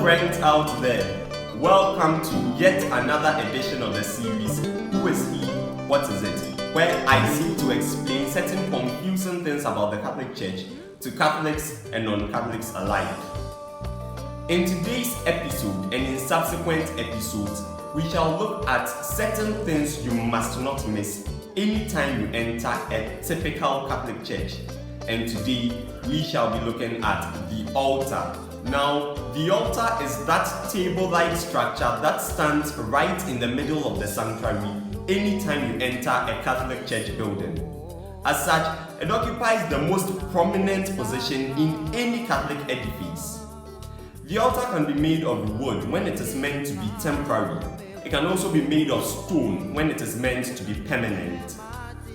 friends out there, welcome to yet another edition of the series Who is He? What is it? Where I seek to explain certain confusing things about the Catholic Church to Catholics and non-Catholics alike. In today's episode and in subsequent episodes, we shall look at certain things you must not miss anytime you enter a typical Catholic church. And today we shall be looking at the altar. Now, the altar is that table-like structure that stands right in the middle of the sanctuary anytime you enter a Catholic church building. As such, it occupies the most prominent position in any Catholic edifice. The altar can be made of wood when it is meant to be temporary. It can also be made of stone when it is meant to be permanent.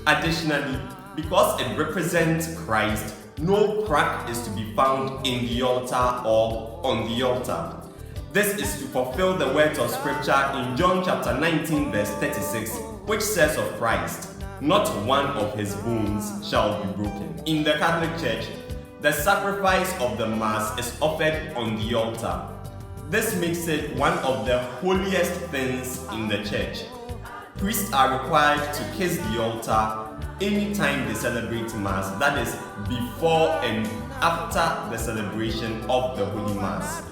Additionally, because it represents Christ, no crack is to be found in the altar or on the altar. This is to fulfill the words of scripture in John chapter 19 verse 36, which says of Christ, "Not one of his bones shall be broken." In the Catholic Church, the sacrifice of the Mass is offered on the altar. This makes it one of the holiest things in the church. Priests are required to kiss the altar anytime they celebrate Mass, that is, before and after the celebration of the Holy Mass.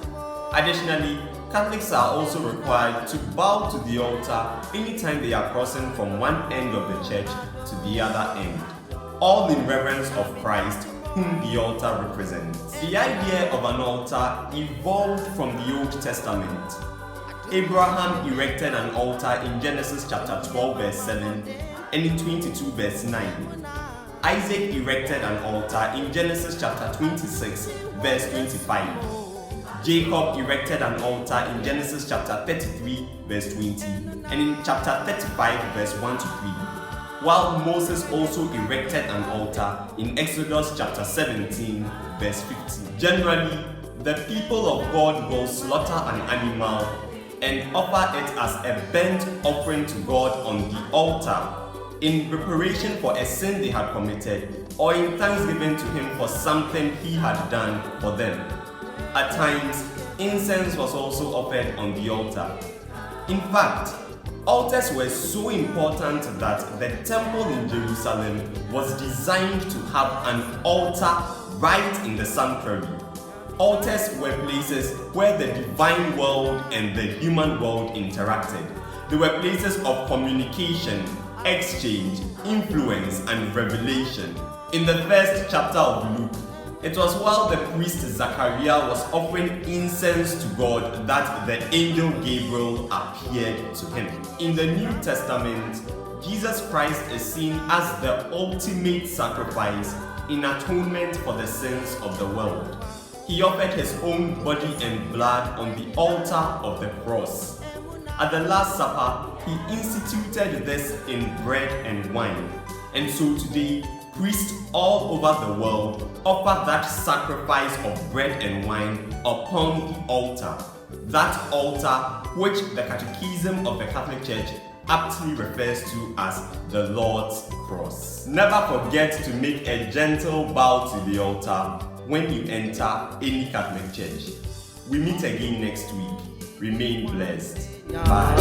Additionally, Catholics are also required to bow to the altar anytime they are crossing from one end of the church to the other end, all in reverence of Christ, whom the altar represents. The idea of an altar evolved from the Old Testament. Abraham erected an altar in Genesis chapter 12 verse 7 and in 22 verse 9. Isaac erected an altar in Genesis chapter 26 verse 25. Jacob erected an altar in Genesis chapter 33 verse 20 and in chapter 35 verse 1 to 3. While Moses also erected an altar in Exodus chapter 17 verse 15. Generally, the people of God will slaughter an animal and offer it as a burnt offering to God on the altar in preparation for a sin they had committed or in thanksgiving to Him for something He had done for them. At times, incense was also offered on the altar. In fact, altars were so important that the temple in Jerusalem was designed to have an altar right in the sanctuary. Altars were places where the divine world and the human world interacted. They were places of communication, exchange, influence, and revelation. In the first chapter of Luke, it was while the priest Zachariah was offering incense to God that the angel Gabriel appeared to him. In the New Testament, Jesus Christ is seen as the ultimate sacrifice in atonement for the sins of the world. He offered his own body and blood on the altar of the cross. At the Last Supper, he instituted this in bread and wine. And so today, priests all over the world offer that sacrifice of bread and wine upon the altar. That altar which the Catechism of the Catholic Church aptly refers to as the Lord's Cross. Never forget to make a gentle bow to the altar when you enter any Catholic church. We meet again next week. Remain blessed. Bye.